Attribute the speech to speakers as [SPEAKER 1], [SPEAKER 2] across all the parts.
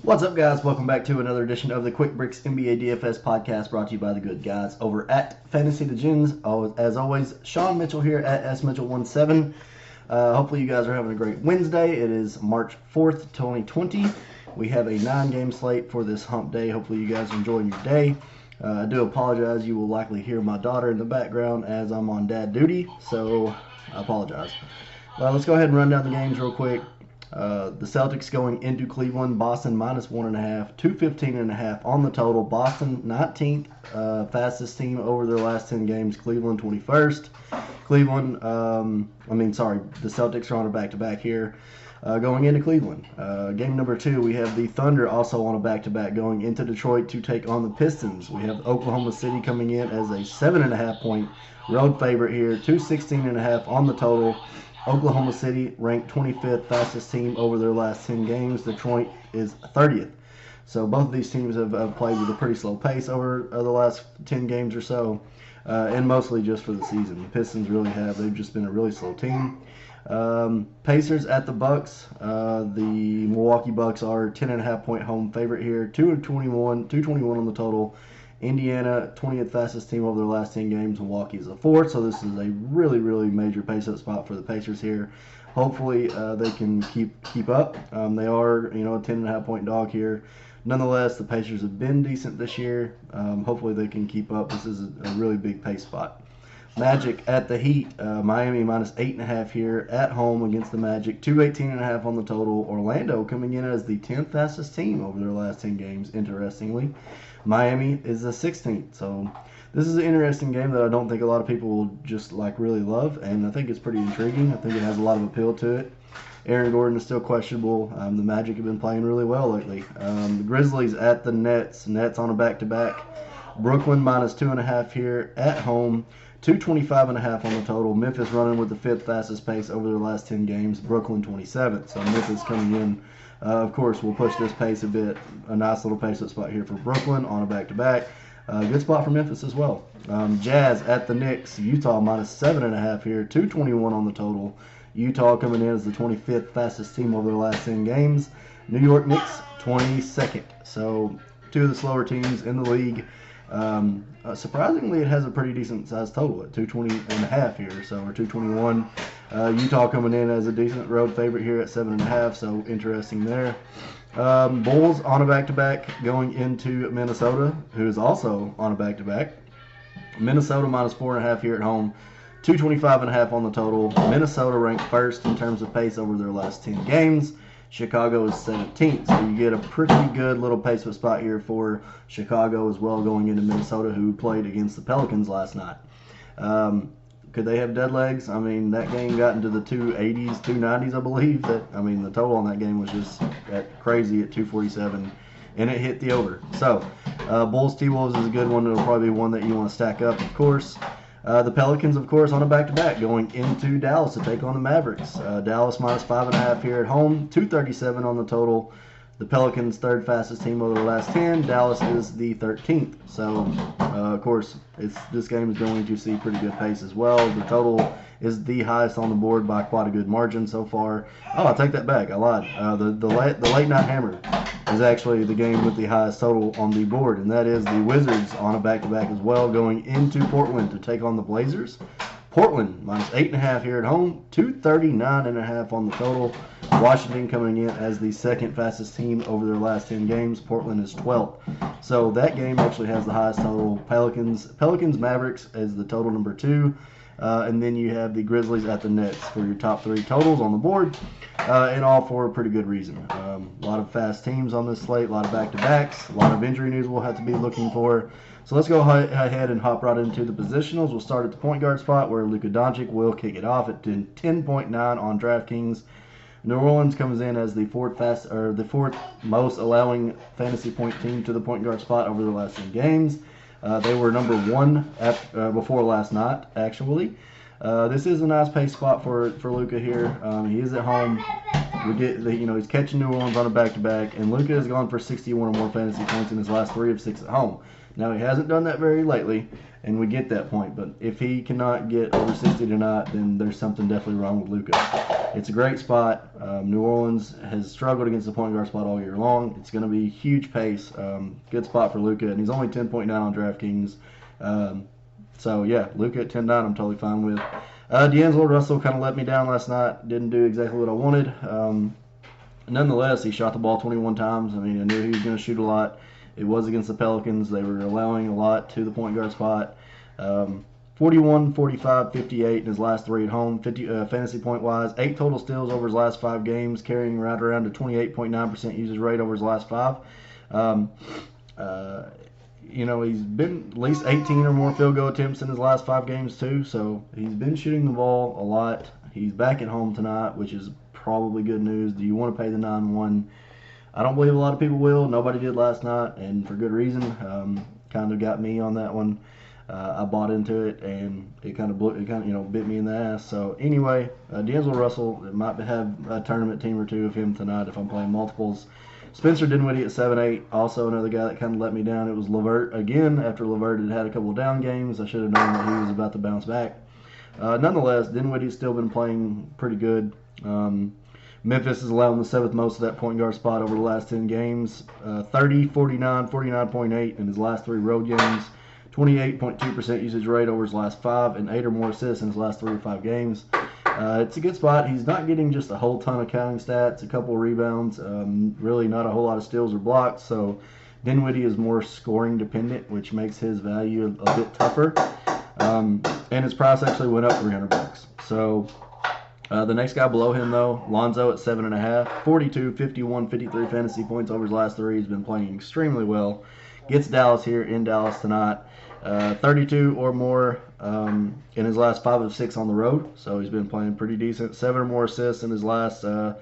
[SPEAKER 1] What's up, guys? Welcome back to another edition of the Quick Bricks NBA DFS podcast, brought to you by the good guys over at Fantasy the Gins. As always, Sean Mitchell here at SMitchell17. Hopefully you guys are having a great Wednesday. It is March 4th, 2020. We have a 9-game slate for this hump day. Hopefully you guys are enjoying your day. I do apologize. You will likely hear my daughter in the background as I'm on dad duty, so I apologize. Let's go ahead and run down the games real quick. The Celtics going into Cleveland, Boston minus 1.5, 215.5 on the total. Boston 19th fastest team over their last 10 games. Cleveland 21st. The Celtics are on a back-to-back here. Going into Cleveland. Game number 2, we have the Thunder also on a back-to-back going into Detroit to take on the Pistons. We have Oklahoma City coming in as a 7.5 point road favorite here, 216.5 on the total. Oklahoma City ranked 25th fastest team over their last 10 games. Detroit is 30th. So both of these teams have played with a pretty slow pace over the last 10 games or so, and mostly just for the season. The Pistons really have. They've just been a really slow team. Pacers at the Bucks. The Milwaukee Bucks are 10.5 point home favorite here. 221 on the total. Indiana, 20th fastest team over their last 10 games. Milwaukee is a 4th, so this is a really, really major pace-up spot for the Pacers here. Hopefully, they can keep up. They are, a 10.5 point dog here. Nonetheless, the Pacers have been decent this year. Hopefully, they can keep up. This is a really big pace spot. Magic at the Heat. Miami minus 8.5 here at home against the Magic. 218.5 on the total. Orlando coming in as the 10th fastest team over their last 10 games, interestingly. Miami is the 16th. So this is an interesting game that I don't think a lot of people will just really love, and I think it's pretty intriguing. I think it has a lot of appeal to it. Aaron Gordon is still questionable. The Magic have been playing really well lately. The Grizzlies at the Nets. Nets on a back-to-back. Brooklyn minus 2.5 here at home. 225.5 on the total. Memphis running with the 5th fastest pace over their last 10 games. Brooklyn 27th. So Memphis coming in. Of course, we'll push this pace a bit. A nice little pace-up spot here for Brooklyn on a back-to-back. Good spot for Memphis as well. Jazz at the Knicks. Utah minus 7.5 here. 221 on the total. Utah coming in as the 25th fastest team over the last 10 games. New York Knicks 22nd. So two of the slower teams in the league. Surprisingly, it has a pretty decent sized total at 220.5 here, or 221. Utah coming in as a decent road favorite here at 7.5, so interesting there. Bulls on a back-to-back going into Minnesota, who is also on a back-to-back. Minnesota minus 4.5 here at home, 225.5 on the total. Minnesota ranked first in terms of pace over their last 10 games. Chicago is 17th, so you get a pretty good little pace-up spot here for Chicago as well going into Minnesota, who played against the Pelicans last night. Could they have dead legs? That game got into the 280s, 290s, I believe. The total on that game was just crazy at 247, and it hit the over. So, Bulls T-Wolves is a good one. It'll probably be one that you want to stack up, of course. The Pelicans, of course, on a back-to-back going into Dallas to take on the Mavericks. Dallas minus 5.5 here at home, 237 on the total. The Pelicans, 3rd fastest team over the last 10. Dallas is the 13th. So, of course, this game is going to see pretty good pace as well. The total is the highest on the board by quite a good margin so far. Oh, I take that back. I lied. The late night hammer is actually the game with the highest total on the board, and that is the Wizards on a back-to-back as well, going into Portland to take on the Blazers. Portland minus 8.5 here at home, 239.5 on the total. Washington coming in as the 2nd fastest team over their last 10 games. Portland is 12th. So that game actually has the highest total. Pelicans Mavericks as the total number 2. And then you have the Grizzlies at the Nets for your top 3 totals on the board, and all for a pretty good reason. A lot of fast teams on this slate, a lot of back-to-backs, a lot of injury news we'll have to be looking for. So let's go ahead and hop right into the positionals. We'll start at the point guard spot where Luka Doncic will kick it off at 10.9 on DraftKings. New Orleans comes in as the 4th most allowing fantasy point team to the point guard spot over the last 10 games. They were number 1 before last night, actually. This is a nice pace spot for Luka here. He is at home. He's catching New Orleans on a back-to-back, and Luka has gone for 61 or more fantasy points in his last 3 of 6 at home. Now, he hasn't done that very lately, and we get that point, but if he cannot get over 60 tonight, then there's something definitely wrong with Luka. It's a great spot. New Orleans has struggled against the point guard spot all year long. It's going to be huge pace. Good spot for Luka, and he's only 10.9 on DraftKings. So yeah, Luka at 10.9, I'm totally fine with. D'Angelo Russell kind of let me down last night. Didn't do exactly what I wanted. Nonetheless, he shot the ball 21 times. I mean, I knew he was going to shoot a lot. It was against the Pelicans. They were allowing a lot to the point guard spot. 41, 45, 58 in his last 3 at home, fantasy point-wise. 8 total steals over his last 5 games, carrying right around to 28.9% usage rate over his last 5. He's been at least 18 or more field goal attempts in his last 5 games, too. So he's been shooting the ball a lot. He's back at home tonight, which is probably good news. Do you want to pay the 9-1? I don't believe a lot of people will. Nobody did last night, and for good reason. Kind of got me on that one. I bought into it, and it kind of bit me in the ass. So anyway, D'Angelo Russell might have a tournament team or two of him tonight if I'm playing multiples. Spencer Dinwiddie at 7-8, also another guy that kind of let me down. It was LeVert again after LeVert had a couple of down games. I should have known that he was about to bounce back. Nonetheless, Dinwiddie's still been playing pretty good. Memphis has allowed him the 7th most of that point guard spot over the last 10 games. 30, 49, 49.8 in his last 3 road games. 28.2% usage rate over his last 5, and 8 or more assists in his last 3 or 5 games. It's a good spot. He's not getting just a whole ton of counting stats, a couple of rebounds, really not a whole lot of steals or blocks. So Dinwiddie is more scoring dependent, which makes his value a bit tougher. And his price actually went up $300. So the next guy below him, though, Lonzo at 7.5, 42, 51, 53 fantasy points over his last 3. He's been playing extremely well. Gets Dallas here in Dallas tonight. 32 or more in his last 5 of 6 on the road, so he's been playing pretty decent. 7 or more assists in his last. It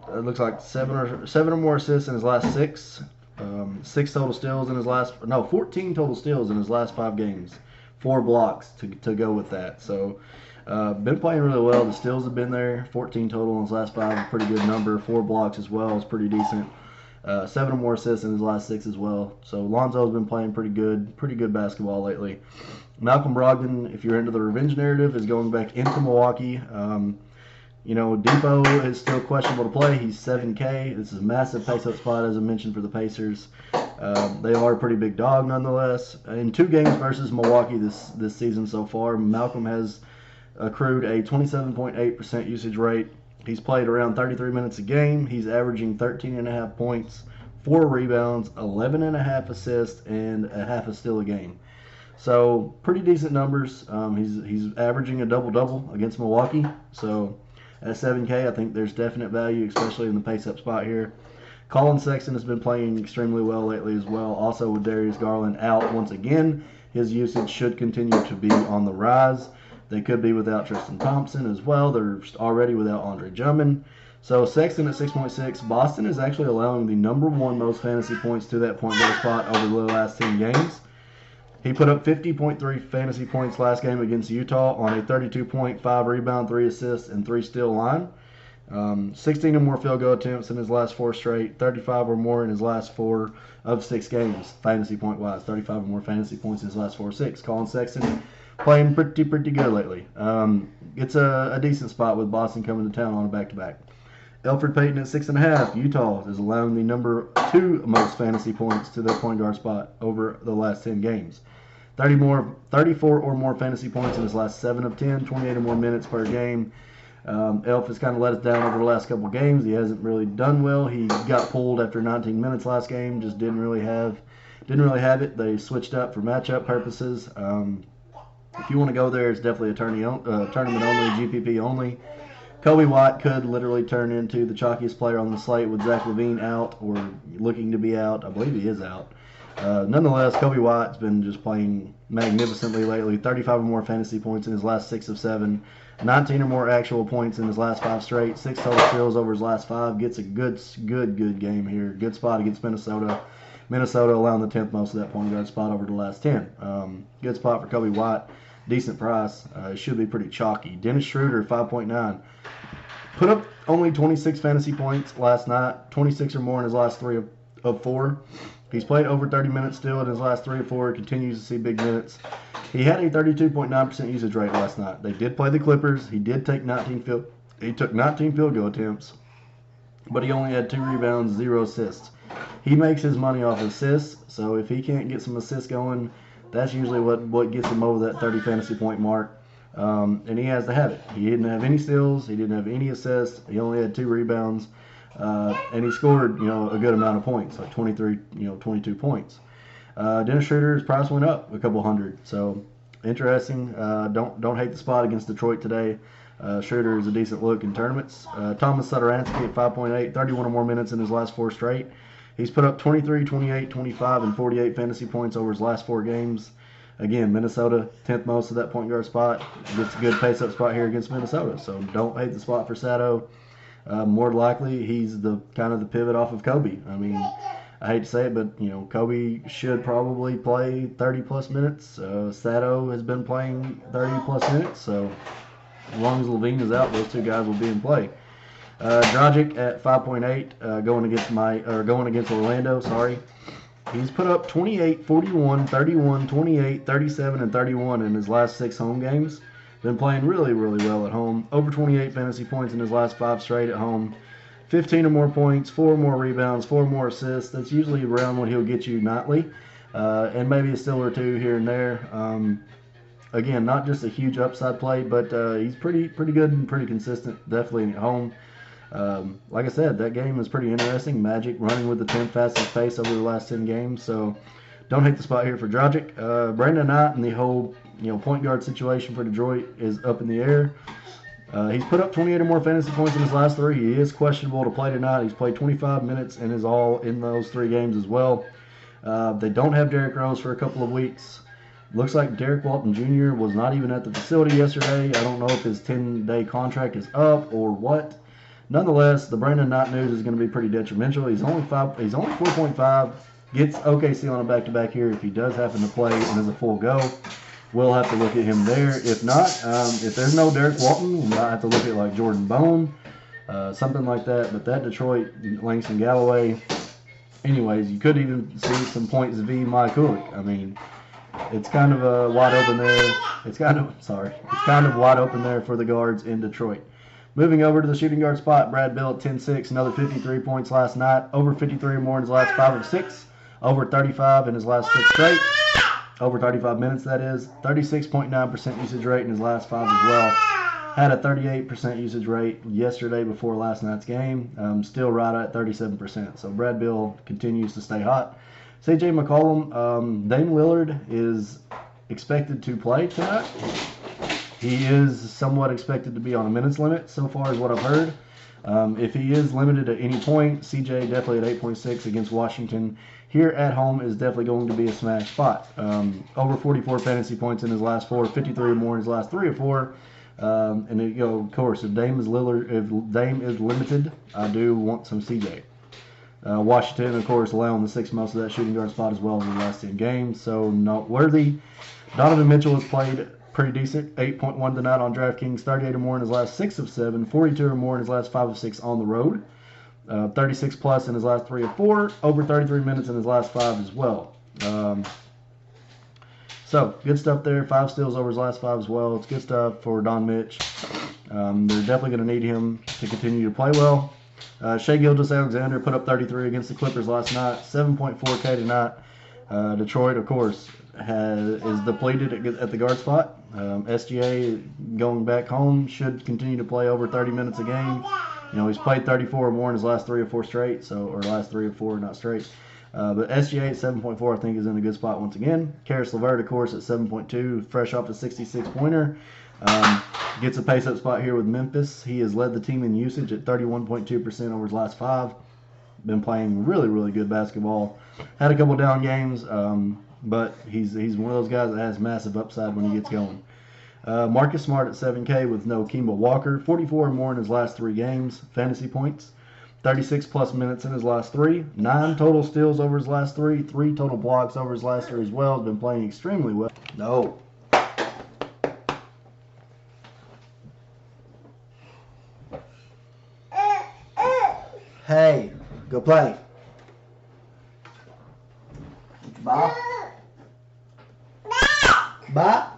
[SPEAKER 1] looks like 7 or more assists in his last 6. 6 total steals in his last. No, 14 total steals in his last 5 games. 4 blocks to go with that. So been playing really well. The steals have been there. 14 total in his last 5, a pretty good number. 4 blocks as well is pretty decent. 7 or more assists in his last 6 as well. So Lonzo's been playing pretty good basketball lately. Malcolm Brogdon, if you're into the revenge narrative, is going back into Milwaukee. Depot is still questionable to play. He's 7K. This is a massive pace-up spot, as I mentioned, for the Pacers. They are a pretty big dog, nonetheless. In 2 games versus Milwaukee this season so far, Malcolm has accrued a 27.8% usage rate. He's played around 33 minutes a game. He's averaging 13.5 points, 4 rebounds, 11.5 assists, and a half a steal a game. So pretty decent numbers. He's averaging a double-double against Milwaukee. So at 7K, I think there's definite value, especially in the pace-up spot here. Colin Sexton has been playing extremely well lately as well. Also with Darius Garland out once again, his usage should continue to be on the rise. They could be without Tristan Thompson as well. They're already without Andre Drummond. So Sexton at 6.6. Boston is actually allowing the number 1 most fantasy points to that point guard spot over the last 10 games. He put up 50.3 fantasy points last game against Utah on a 32.5 rebound, 3 assists, and 3 steal line. 16 or more field goal attempts in his last 4 straight. 35 or more in his last 4 of 6 games, fantasy point wise. 35 or more fantasy points in his last 4 of 6. Colin Sexton playing pretty good lately. It's a decent spot with Boston coming to town on a back-to-back. Elfrid Payton at 6.5. Utah is allowing the number 2 most fantasy points to their point guard spot over the last 10 games. 34 or more fantasy points in his last 7 of 10. 28 or more minutes per game. Elf has kind of let us down over the last couple games. He hasn't really done well. He got pulled after 19 minutes last game. Just didn't really have it. They switched up for matchup purposes. If you want to go there, it's definitely a tournament only, GPP only. Kobe White could literally turn into the chalkiest player on the slate with Zach LaVine out or looking to be out. I believe he is out. Nonetheless, Kobe White's been just playing magnificently lately. 35 or more fantasy points in his last 6 of 7. 19 or more actual points in his last 5 straight. 6 total steals over his last 5. Gets a good game here. Good spot against Minnesota. Minnesota allowing the 10th most of that point guard spot over the last 10. Good spot for Kobe White. Decent price. It should be pretty chalky. Dennis Schroeder, 5.9. Put up only 26 fantasy points last night. 26 or more in his last 3 of 4. He's played over 30 minutes still in his last 3 or 4. Continues to see big minutes. He had a 32.9% usage rate last night. They did play the Clippers. He did take 19 field He took 19 field goal attempts, but he only had 2 rebounds, 0 assists. He makes his money off assists, so if he can't get some assists going, that's usually what gets him over that 30 fantasy point mark. And he has to have it. He didn't have any steals. He didn't have any assists. He only had 2 rebounds. And he scored, a good amount of points, like 23, 22 points. Dennis Schroeder's price went up a couple hundred. So interesting. Don't hate the spot against Detroit today. Schroeder is a decent look in tournaments. Thomas Satoransky at 5.8, 31 or more minutes in his last 4 straight. He's put up 23, 28, 25, and 48 fantasy points over his last 4 games. Again, Minnesota, 10th most of that point guard spot. Gets a good pace-up spot here against Minnesota. So don't hate the spot for Sato. More likely, he's the kind of the pivot off of Kobe. I mean, I hate to say it, but Kobe should probably play 30-plus minutes. Sato has been playing 30-plus minutes. So as long as Levine is out, those 2 guys will be in play. Dragic at 5.8, going against Orlando. Sorry, he's put up 28, 41, 31, 28, 37, and 31 in his last 6 home games. Been playing really, really well at home. Over 28 fantasy points in his last 5 straight at home. 15 or more points, 4 more rebounds, 4 more assists. That's usually around what he'll get you nightly, and maybe a steal or 2 here and there. Again, not just a huge upside play, but he's pretty good and pretty consistent, definitely at home. Like I said, that game is pretty interesting. Magic running with the 10th fastest pace over the last 10 games, so don't hate the spot here for Dragic. Brandon Knight and the whole point guard situation for Detroit is up in the air. He's put up 28 or more fantasy points in his last 3. He is questionable to play tonight. He's played 25 minutes and is all in those 3 games as well. They don't have Derrick Rose for a couple of weeks. Looks like Derek Walton Jr. was not even at the facility yesterday. I don't know if his 10-day contract is up or what. Nonetheless, the Brandon Knight news is going to be pretty detrimental. He's only 4.5. Gets OKC on a back-to-back here if he does happen to play and is a full go. We'll have to look at him there. If not, if there's no Derek Walton, we might have to look at like Jordan Bone, something like that. But that Detroit, Langston Galloway. Anyways, you could even see some points v. Mike Kulik. I mean, it's kind of wide open there. It's kind of wide open there for the guards in Detroit. Moving over to the shooting guard spot, Brad Beal at 10-6, another 53 points last night, over 53 or more in his last 5 of 6, over 35 in his last 6 straight, over 35 minutes that is, 36.9% usage rate in his last 5 as well. Had a 38% usage rate yesterday before last night's game, still right at 37%. So Brad Beal continues to stay hot. CJ McCollum, Dame Lillard is expected to play tonight. He is somewhat expected to be on a minutes limit so far as what I've heard. If he is limited at any point, CJ definitely at 8.6 against Washington here at home is definitely going to be a smash spot. Over 44 fantasy points in his last 4, 53 or more in his last 3 or 4. And of course, if Dame is limited, I do want some CJ. Washington, of course, allowing the 6th most of that shooting guard spot as well in the last 10 games, so noteworthy. Donovan Mitchell has played pretty decent, 8.1 tonight on DraftKings, 38 or more in his last 6 of 7, 42 or more in his last 5 of 6 on the road, 36 plus in his last 3 of 4, over 33 minutes in his last 5 as well. So, good stuff there, 5 steals over his last 5 as well. It's good stuff for Don Mitch. They're definitely going to need him to continue to play well. Shai Gilgeous-Alexander put up 33 against the Clippers last night, 7.4K tonight. Detroit, of course, is depleted at the guard spot. SGA going back home should continue to play over 30 minutes a game. He's played 34 or more in his last 3 or 4 straight, or last 3 or 4, not straight. But SGA at 7.4, I think, is in a good spot once again. Karis LeVert, of course, at 7.2, fresh off a 66-pointer. Gets a pace-up spot here with Memphis. He has led the team in usage at 31.2% over his last 5. Been playing really, really good basketball. Had a couple down games, but he's one of those guys that has massive upside when he gets going. Marcus Smart at 7K with no Kemba Walker. 44 or more in his last 3 games. Fantasy points. 36 plus minutes in his last 3. 9 total steals over his last 3. 3 total blocks over his last 3 as well. Has been playing extremely well. No. Hey, go play. Bye. Bye.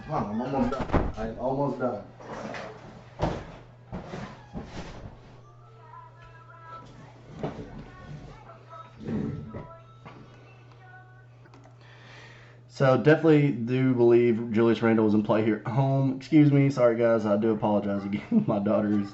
[SPEAKER 1] Come on, I'm almost done. I'm almost done. So definitely do believe Julius Randle was in play here at home. Excuse me, sorry guys, I do apologize again. My daughter is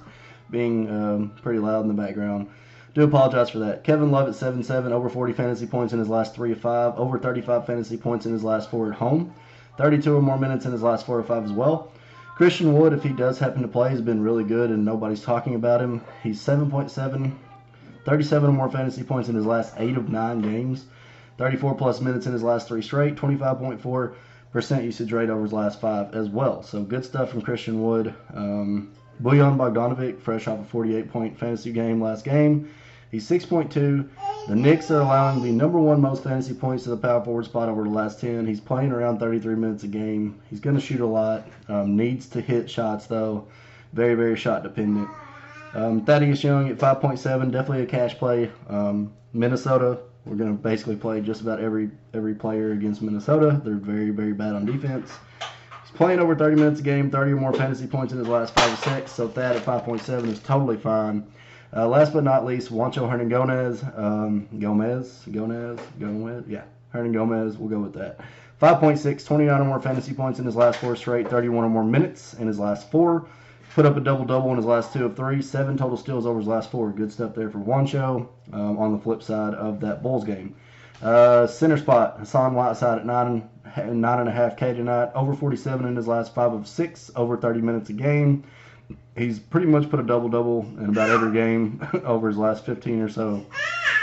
[SPEAKER 1] being pretty loud in the background. Do apologize for that. Kevin Love at 7-7, over 40 fantasy points in his last 3 of 5, over 35 fantasy points in his last 4 at home, 32 or more minutes in his last 4 or 5 as well. Christian Wood, if he does happen to play, has been really good and nobody's talking about him. He's 7.7, 37 or more fantasy points in his last 8 of 9 games, 34 plus minutes in his last 3 straight, 25.4% usage rate over his last 5 as well. So good stuff from Christian Wood. Bojan Bogdanovic, fresh off a 48-point fantasy game last game. He's 6.2. The Knicks are allowing the number 1 most fantasy points to the power forward spot over the last 10. He's playing around 33 minutes a game. He's going to shoot a lot. Needs to hit shots, though. Very, very shot dependent. Thaddeus Young at 5.7, definitely a cash play. Minnesota, we're going to basically play just about every player against Minnesota. They're very, very bad on defense. He's playing over 30 minutes a game, 30 or more fantasy points in his last 5 or 6, so Thad at 5.7 is totally fine. Last but not least, Juancho Hernan-Gomez. Hernan Gomez, we'll go with that. 5.6, 29 or more fantasy points in his last 4 straight, 31 or more minutes in his last 4. Put up a double-double in his last 2 of 3, 7 total steals over his last 4. Good stuff there for Juancho on the flip side of that Bulls game. Center spot, Hassan Whiteside at 9.5K tonight, over 47 in his last 5 of 6, over 30 minutes a game. He's pretty much put a double-double in about every game over his last 15 or so.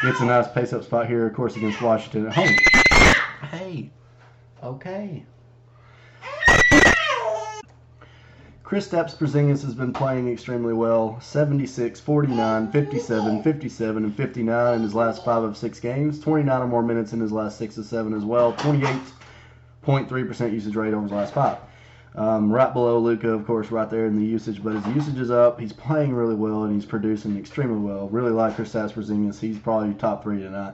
[SPEAKER 1] Gets a nice pace-up spot here, of course, against Washington at home. Hey, okay. Kristaps Porzingis has been playing extremely well. 76, 49, 57, 57, and 59 in his last 5 of 6 games. 29 or more minutes in his last 6 of 7 as well. 28.3% usage rate over his last 5. Right below Luka, of course, right there in the usage, but his usage is up. He's playing really well, and he's producing extremely well. Really like Kristaps Porzingis. He's probably top 3 tonight.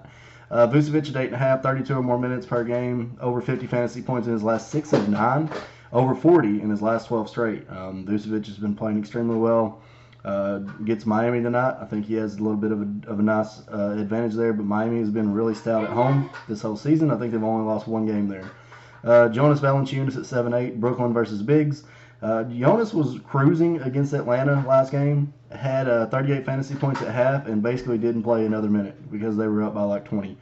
[SPEAKER 1] Vucevic at 8.5, 32 or more minutes per game, over 50 fantasy points in his last 6 of 9, over 40 in his last 12 straight. Vucevic has been playing extremely well. Gets Miami tonight. I think he has a little bit of a nice advantage there, but Miami has been really stout at home this whole season. I think they've only lost 1 game there. Jonas Valanciunas at 7-8, Brooklyn versus Biggs. Jonas was cruising against Atlanta last game, had 38 fantasy points at half, and basically didn't play another minute because they were up by like 20.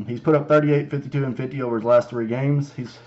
[SPEAKER 1] He's put up 38, 52, and 50 over his last 3 games. He's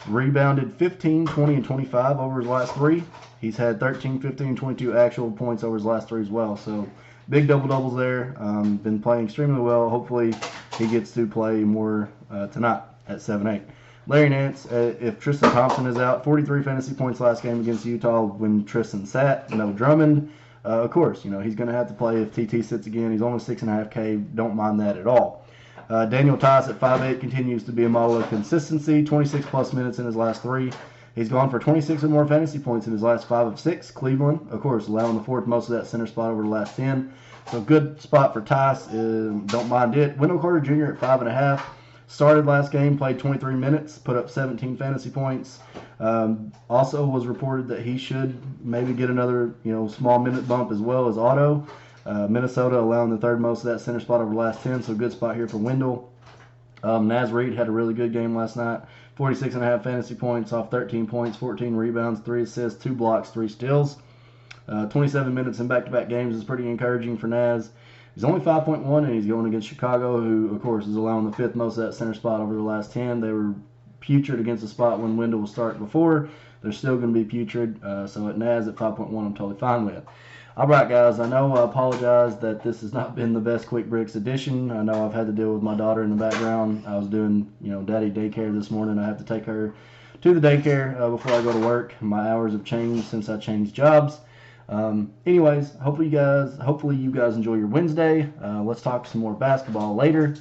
[SPEAKER 1] rebounded 15, 20, and 25 over his last 3. He's had 13, 15, and 22 actual points over his last 3 as well. So big double-doubles there. Been playing extremely well. Hopefully he gets to play more tonight at 7-8. Larry Nance, if Tristan Thompson is out, 43 fantasy points last game against Utah when Tristan sat. No Drummond. Of course, he's going to have to play if TT sits again. He's only 6.5K. Don't mind that at all. Daniel Tice at 5'8" continues to be a model of consistency. 26 plus minutes in his last 3. He's gone for 26 or more fantasy points in his last 5 of 6. Cleveland, of course, allowing the 4th most of that center spot over the last 10. So good spot for Tice. Don't mind it. Wendell Carter Jr. at 5.5. Started last game, played 23 minutes, put up 17 fantasy points. Also was reported that he should maybe get another, small minute bump as well as Otto. Minnesota allowing the 3rd most of that center spot over the last 10, so good spot here for Wendell. Naz Reid had a really good game last night. 46.5 fantasy points off 13 points, 14 rebounds, 3 assists, 2 blocks, 3 steals. 27 minutes in back-to-back games is pretty encouraging for Naz. He's only 5.1, and he's going against Chicago, who, of course, is allowing the 5th most of that center spot over the last 10. They were putrid against the spot when Wendell was starting before. They're still going to be putrid. So at Naz at 5.1, I'm totally fine with. All right, guys, I know I apologize that this has not been the best Quick Bricks edition. I know I've had to deal with my daughter in the background. I was doing, daddy daycare this morning. I have to take her to the daycare before I go to work. My hours have changed since I changed jobs. Anyways, hopefully you guys enjoy your Wednesday. Let's talk some more basketball later.